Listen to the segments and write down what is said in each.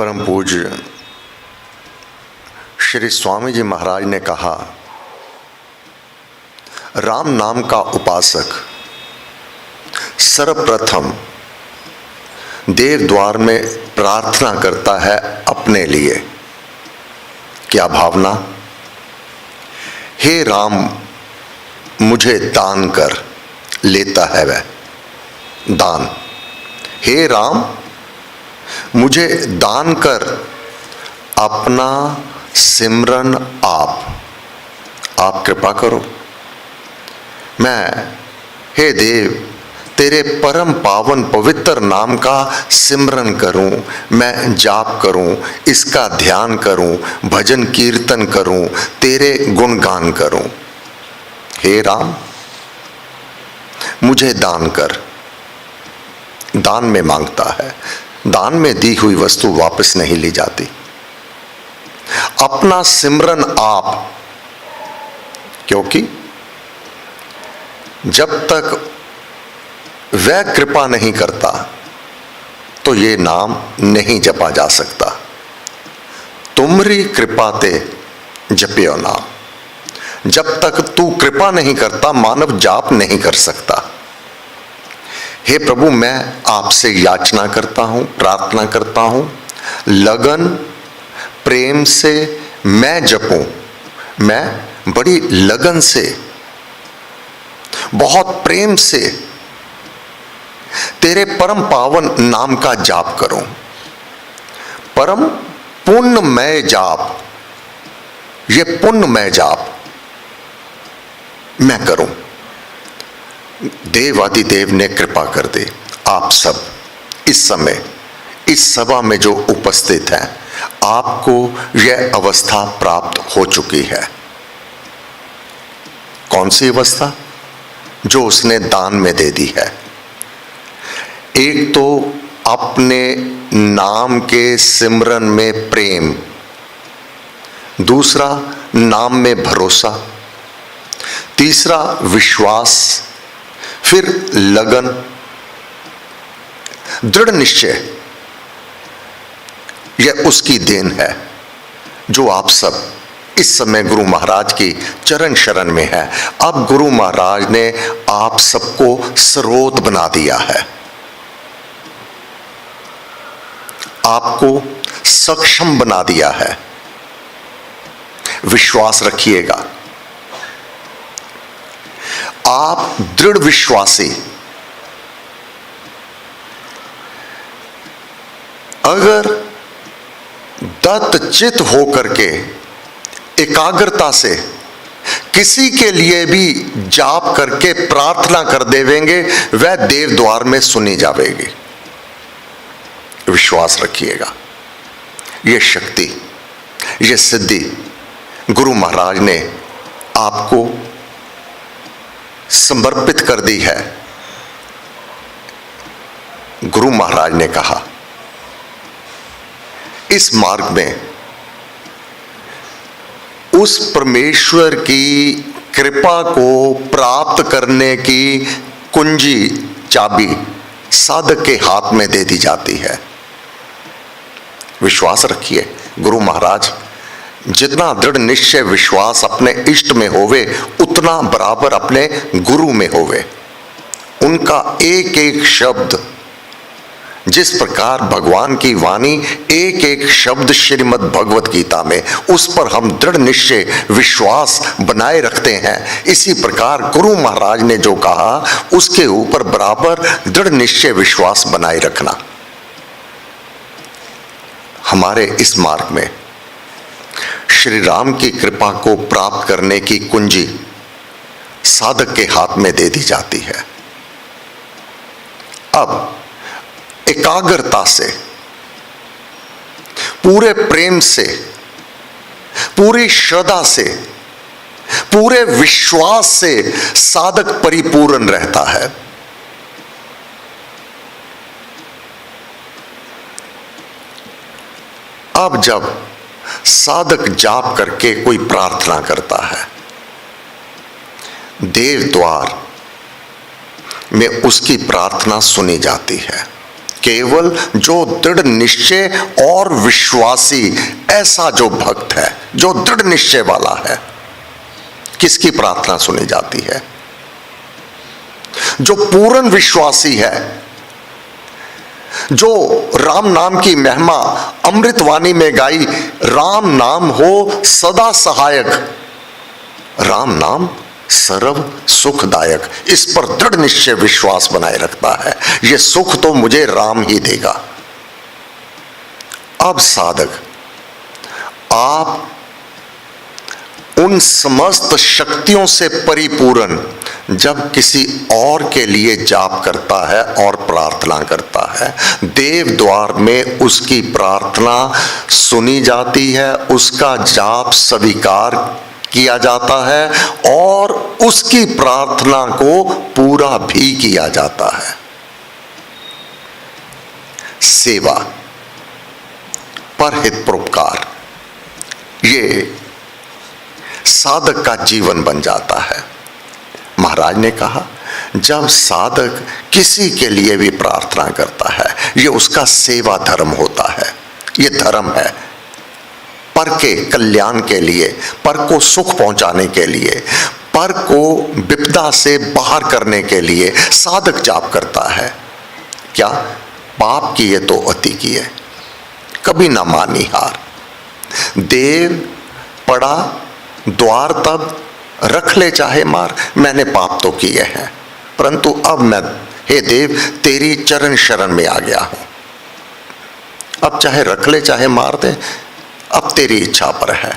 परम पूज्य श्री स्वामी जी महाराज ने कहा, राम नाम का उपासक सर्वप्रथम देव द्वार में प्रार्थना करता है अपने लिए। क्या भावना? हे राम मुझे दान कर। लेता है वह दान। हे राम मुझे दान कर अपना सिमरन आप कृपा करो। मैं हे देव तेरे परम पावन पवित्र नाम का सिमरन करूं, मैं जाप करूं, इसका ध्यान करूं, भजन कीर्तन करूं, तेरे गुणगान करूं। हे राम मुझे दान कर। दान में मांगता है। दान में दी हुई वस्तु वापस नहीं ली जाती। अपना सिमरन आप, क्योंकि जब तक वह कृपा नहीं करता तो ये नाम नहीं जपा जा सकता। तुमरी कृपा ते जपियो नाम। जब तक तू कृपा नहीं करता मानव जाप नहीं कर सकता। हे प्रभु मैं आपसे याचना करता हूं, प्रार्थना करता हूं, लगन प्रेम से मैं जपूं। मैं बड़ी लगन से, बहुत प्रेम से तेरे परम पावन नाम का जाप करूं। परम पुण्यमय जाप, ये पुण्यमय जाप मैं करूं। देवादिदेव ने कृपा कर दे। आप सब इस समय इस सभा में जो उपस्थित हैं, आपको यह अवस्था प्राप्त हो चुकी है। कौन सी अवस्था? जो उसने दान में दे दी है। एक तो अपने नाम के सिमरन में प्रेम, दूसरा नाम में भरोसा, तीसरा विश्वास, फिर लगन, दृढ़ निश्चय। यह उसकी देन है जो आप सब इस समय गुरु महाराज की चरण शरण में है। अब गुरु महाराज ने आप सबको स्रोत बना दिया है। आपको सक्षम बना दिया है। विश्वास रखिएगा। आप दृढ़ विश्वासी, अगर दत्तचित होकर के एकाग्रता से किसी के लिए भी जाप करके प्रार्थना कर देवेंगे, वह देव द्वार में सुनी जाएगी। विश्वास रखिएगा। यह शक्ति, यह सिद्धि गुरु महाराज ने आपको समर्पित कर दी है। गुरु महाराज ने कहा, इस मार्ग में उस परमेश्वर की कृपा को प्राप्त करने की कुंजी, चाबी साधक के हाथ में दे दी जाती है। विश्वास रखिए। गुरु महाराज जितना दृढ़ निश्चय विश्वास अपने इष्ट में होवे, उतना बराबर अपने गुरु में होवे। उनका एक एक शब्द, जिस प्रकार भगवान की वाणी एक एक शब्द श्रीमद् भगवत गीता में, उस पर हम दृढ़ निश्चय विश्वास बनाए रखते हैं। इसी प्रकार गुरु महाराज ने जो कहा, उसके ऊपर बराबर दृढ़ निश्चय विश्वास बनाए रखना। हमारे इस मार्ग में श्री राम की कृपा को प्राप्त करने की कुंजी साधक के हाथ में दे दी जाती है। अब एकाग्रता से, पूरे प्रेम से, पूरी श्रद्धा से, पूरे विश्वास से साधक परिपूर्ण रहता है। अब जब साधक जाप करके कोई प्रार्थना करता है, देव द्वार में उसकी प्रार्थना सुनी जाती है। केवल जो दृढ़ निश्चय और विश्वासी, ऐसा जो भक्त है, जो दृढ़ निश्चय वाला है, किसकी प्रार्थना सुनी जाती है? जो पूर्ण विश्वासी है, जो राम नाम की महिमा अमृतवाणी में गाई, राम नाम हो सदा सहायक, राम नाम सर्व सुखदायक, इस पर दृढ़ निश्चय विश्वास बनाए रखता है, ये सुख तो मुझे राम ही देगा। अब साधक, आप उन समस्त शक्तियों से परिपूर्ण जब किसी और के लिए जाप करता है और प्रार्थना करता है, देव द्वार में उसकी प्रार्थना सुनी जाती है, उसका जाप स्वीकार किया जाता है और उसकी प्रार्थना को पूरा भी किया जाता है। सेवा, परहित परोपकार, ये साधक का जीवन बन जाता है। महाराज ने कहा, जब साधक किसी के लिए भी प्रार्थना करता है, ये उसका सेवा धर्म होता है, ये धर्म है। पर के कल्याण के लिए, पर को सुख पहुंचाने के लिए, पर को विपदा से बाहर करने के लिए साधक जाप करता है। क्या पाप किए तो अति किए, कभी ना मानी हार। देव पड़ा द्वार तब, रख ले चाहे मार, मैंने पाप तो किए हैं, परंतु अब मैं, हे देव, तेरी चरण शरण में आ गया हूं। अब चाहे रख ले चाहे मार दे, अब तेरी इच्छा पर है।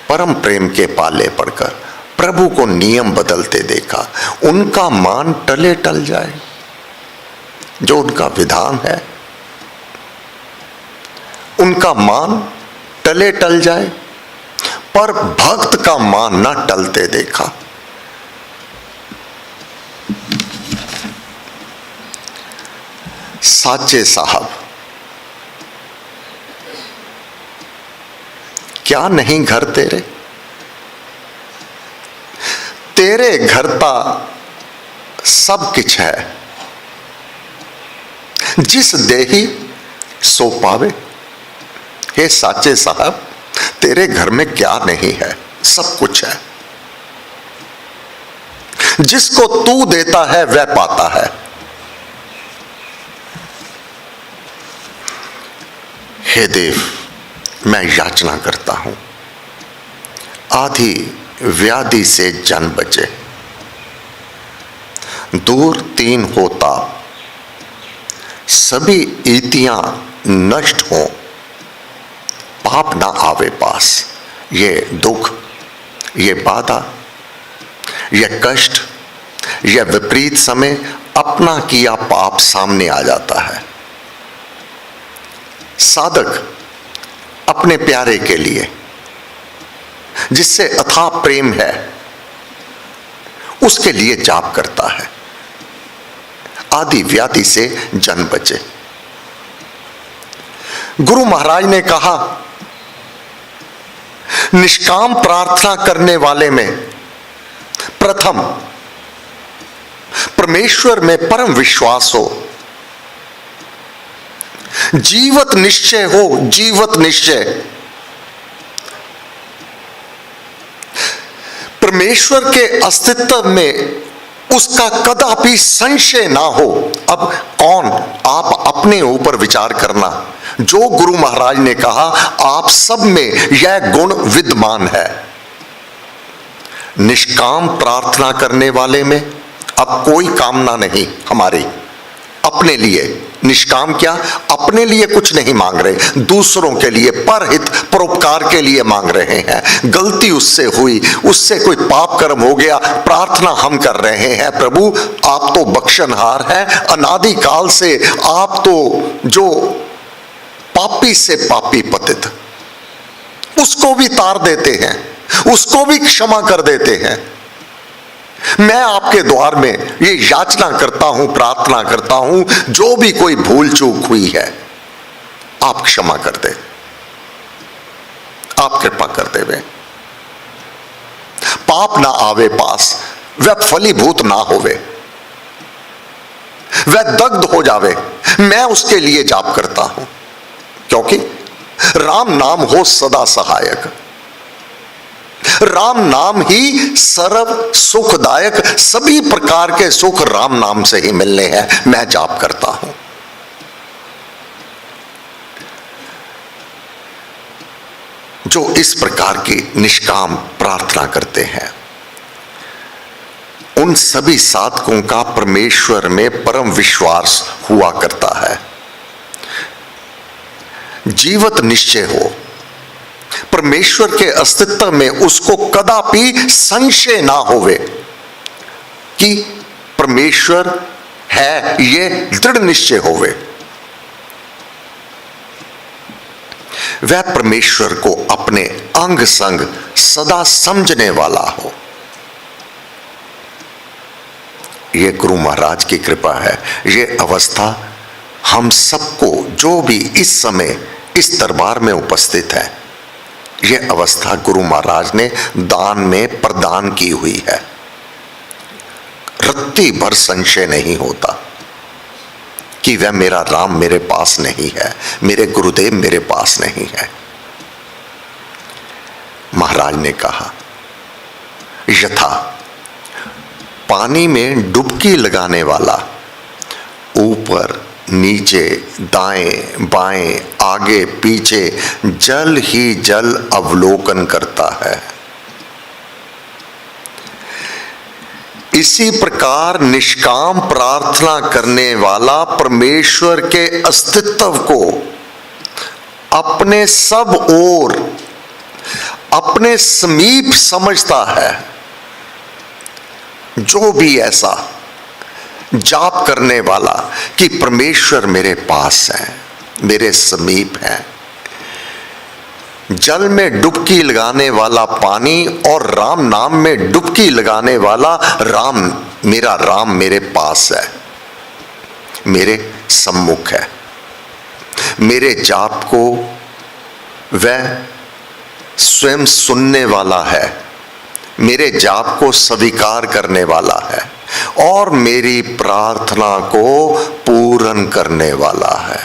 परम प्रेम के पाले पड़कर प्रभु को नियम बदलते देखा, उनका मान टले टल जाए, जो उनका विधान है उनका मान टले टल जाए, पर भक्त का मान ना टलते देखा। साचे साहब, क्या नहीं घर तेरे, तेरे घर ता सब किछ है, जिस देही सो पावे। हे साचे साहब, तेरे घर में क्या नहीं है, सब कुछ है। जिसको तू देता है वह पाता है। हे देव, मैं याचना करता हूं, आधी व्याधि से जन बचे, दूर तीन होता, सभी ईतियां नष्ट हो, पाप ना आवे पास। ये दुख, ये बाधा, ये कष्ट, ये विपरीत समय, अपना किया पाप सामने आ जाता है। साधक अपने प्यारे के लिए, जिससे अथाह प्रेम है, उसके लिए जाप करता है, आदि व्याधि से जन बचे। गुरु महाराज ने कहा, निष्काम प्रार्थना करने वाले में प्रथम परमेश्वर में परम विश्वास हो, जीवत निश्चय हो, जीवत निश्चय, परमेश्वर के अस्तित्व में उसका कदापि संशय ना हो। अब कौन, आप अपने ऊपर विचार करना। जो गुरु महाराज ने कहा, आप सब में यह गुण विद्यमान है। निष्काम प्रार्थना करने वाले में अब कोई कामना नहीं हमारी, अपने लिए। निष्काम क्या, अपने लिए कुछ नहीं मांग रहे, दूसरों के लिए, परहित परोपकार के लिए मांग रहे हैं। गलती उससे हुई, उससे कोई पाप कर्म हो गया, प्रार्थना हम कर रहे हैं, प्रभु आप तो बख्शनहार हैं, अनादि काल से आप तो जो पापी से पापी पतित, उसको भी तार देते हैं, उसको भी क्षमा कर देते हैं। मैं आपके द्वार में ये याचना करता हूं, प्रार्थना करता हूं, जो भी कोई भूल चूक हुई है आप क्षमा कर दे, आप कृपा कर देवे। पाप ना आवे पास, वह फलीभूत ना होवे। वह दग्ध हो जावे, मैं उसके लिए जाप करता हूं, क्योंकि राम नाम हो सदा सहायक। राम नाम ही सर्व सुखदायक, सभी प्रकार के सुख राम नाम से ही मिलने हैं, मैं जाप करता हूं। जो इस प्रकार की निष्काम प्रार्थना करते हैं, उन सभी साधकों का परमेश्वर में परम विश्वास हुआ करता है। जीवत निश्चय हो, परमेश्वर के अस्तित्व में उसको कदापि संशय ना होवे कि परमेश्वर है, ये दृढ़ निश्चय होवे। वह परमेश्वर को अपने अंग संग सदा समझने वाला हो। यह गुरु महाराज की कृपा है। यह अवस्था हम सबको, जो भी इस समय इस दरबार में उपस्थित है, यह अवस्था गुरु महाराज ने दान में प्रदान की हुई है। रत्ती भर संशय नहीं होता कि वह मेरा राम मेरे पास नहीं है, मेरे गुरुदेव मेरे पास नहीं है। महाराज ने कहा, यथा पानी में डुबकी लगाने वाला ऊपर नीचे दाएं बाएं आगे पीछे जल ही जल अवलोकन करता है, इसी प्रकार निष्काम प्रार्थना करने वाला परमेश्वर के अस्तित्व को अपने सब ओर, अपने समीप समझता है। जो भी ऐसा जाप करने वाला कि परमेश्वर मेरे पास है, मेरे समीप है, जल में डुबकी लगाने वाला पानी और राम नाम में डुबकी लगाने वाला राम, मेरा राम मेरे पास है, मेरे सम्मुख है, मेरे जाप को वह स्वयं सुनने वाला है, मेरे जाप को स्वीकार करने वाला है और मेरी प्रार्थना को पूर्ण करने वाला है।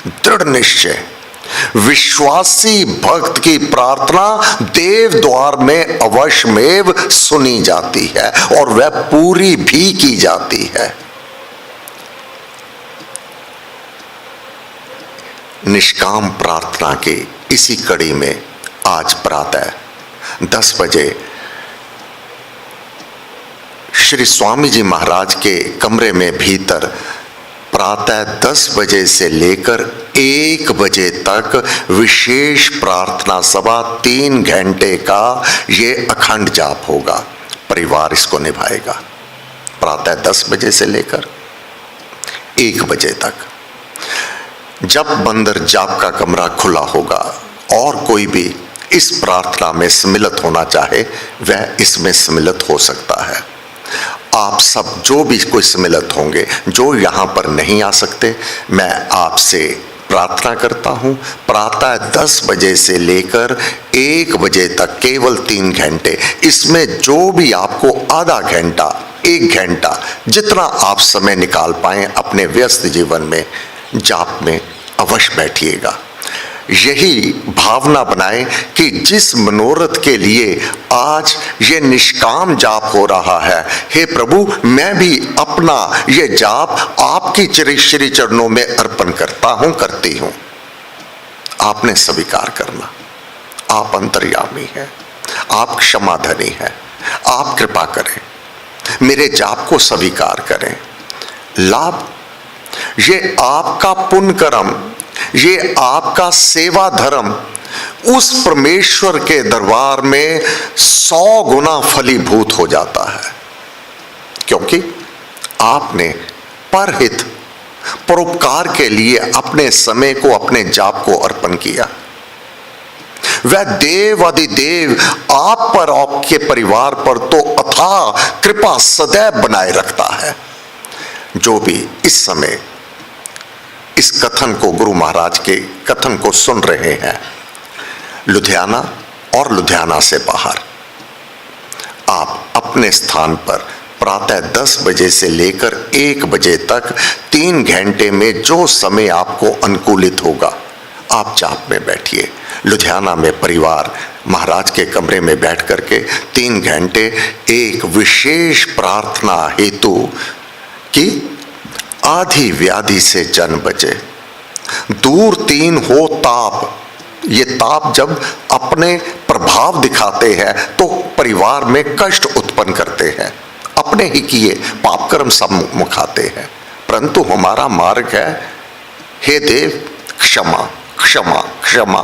दृढ़ निश्चय, विश्वासी भक्त की प्रार्थना देव द्वार में अवश्यमेव सुनी जाती है और वह पूरी भी की जाती है। निष्काम प्रार्थना के इसी कड़ी में आज प्रातः 10 बजे श्री स्वामी जी महाराज के कमरे में भीतर प्रातः 10 बजे से लेकर 1 बजे तक विशेष प्रार्थना सभा 3 घंटे का ये अखंड जाप होगा। परिवार इसको निभाएगा प्रातः 10 बजे से लेकर 1 बजे तक। जब बंदर जाप का कमरा खुला होगा और कोई भी इस प्रार्थना में सम्मिलित होना चाहे वह इसमें सम्मिलित हो सकता है। आप सब जो भी कोई सम्मिलित होंगे, जो यहाँ पर नहीं आ सकते, मैं आपसे प्रार्थना करता हूँ प्रातः 10 बजे से लेकर 1 बजे तक केवल 3 घंटे, इसमें जो भी आपको आधा घंटा 1 घंटा जितना आप समय निकाल पाएं अपने व्यस्त जीवन में जाप में अवश्य बैठिएगा। यही भावना बनाएं कि जिस मनोरथ के लिए आज ये निष्काम जाप हो रहा है, हे प्रभु मैं भी अपना ये जाप आपकी श्री चरणों में अर्पण करता हूं, करती हूं। आपने स्वीकार करना। आप अंतर्यामी हैं, आप क्षमाधनी हैं, आप कृपा करें, मेरे जाप को स्वीकार करें। लाभ ये आपका पुण्य कर्म, ये आपका सेवा धर्म उस परमेश्वर के दरबार में 100 गुना फलीभूत हो जाता है, क्योंकि आपने परहित परोपकार के लिए अपने समय को, अपने जाप को अर्पण किया। वह देव अधिदेव आप पर, आपके परिवार पर तो अथाह कृपा सदैव बनाए रखता है। जो भी इस समय इस कथन को, गुरु महाराज के कथन को सुन रहे हैं, लुधियाना और लुधियाना से बाहर, आप अपने स्थान पर प्रातः 10 बजे से लेकर 1 बजे तक 3 घंटे में जो समय आपको अनुकूलित होगा आप जाप में बैठिए। लुधियाना में परिवार महाराज के कमरे में बैठ करके 3 घंटे एक विशेष प्रार्थना हेतु कि आधी व्याधि से जन बचे, दूर 3 हो ताप। ये ताप जब अपने प्रभाव दिखाते हैं तो परिवार में कष्ट उत्पन्न करते हैं, अपने ही किए पाप कर्म सब मुखाते हैं। परंतु हमारा मार्ग है, हे देव क्षमा क्षमा क्षमा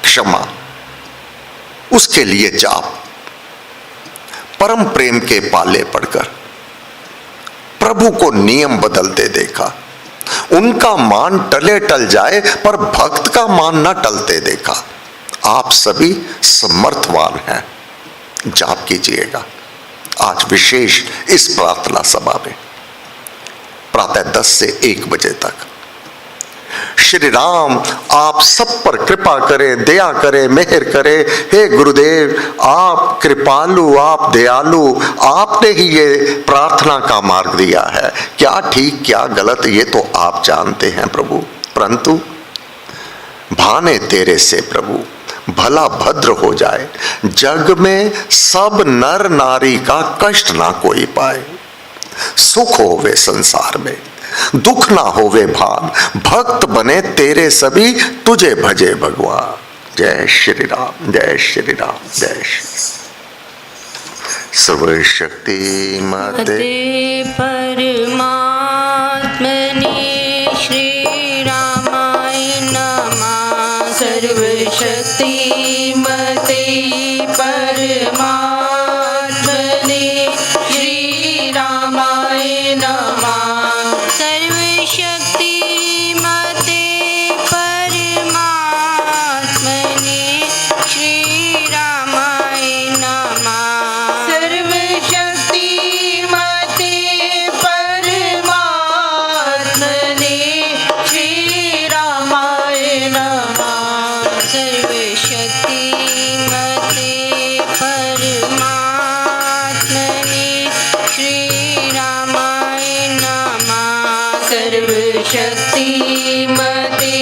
क्षमा। उसके लिए जाप, परम प्रेम के पाले पड़कर प्रभु को नियम बदलते देखा। उनका मान टले टल जाए पर भक्त का मान न टलते देखा। आप सभी समर्थवान हैं, जाप कीजिएगा। आज विशेष इस प्रार्थना सभा में प्रातः 10 से 1 बजे तक श्री राम आप सब पर कृपा करें, दया करें, मेहर करें। हे गुरुदेव आप कृपालु, आप दयालु, आपने ही ये प्रार्थना का मार्ग दिया है। क्या ठीक क्या गलत ये तो आप जानते हैं प्रभु, परंतु भाने तेरे से प्रभु भला भद्र हो जाए, जग में सब नर नारी का कष्ट ना कोई पाए। सुख होवे संसार में, दुख ना होवे भान, भक्त बने तेरे सभी, तुझे भजे भगवान। जय श्री राम, जय श्री राम, जय श्री सर्वशक्ति माते परमात्मने श्री रामाय नमः। सर्वशक्ति मते परमात्मने श्री रामाय नमः। सर्वशक्ति मते परमात्मने श्री रामाय नमः। सर्वशक्ति मते परमात्मने श्री रामाय नमः। सर्वशक्ति मते परमात्मने श्री रामाय नमः। सर्वशक्ति मते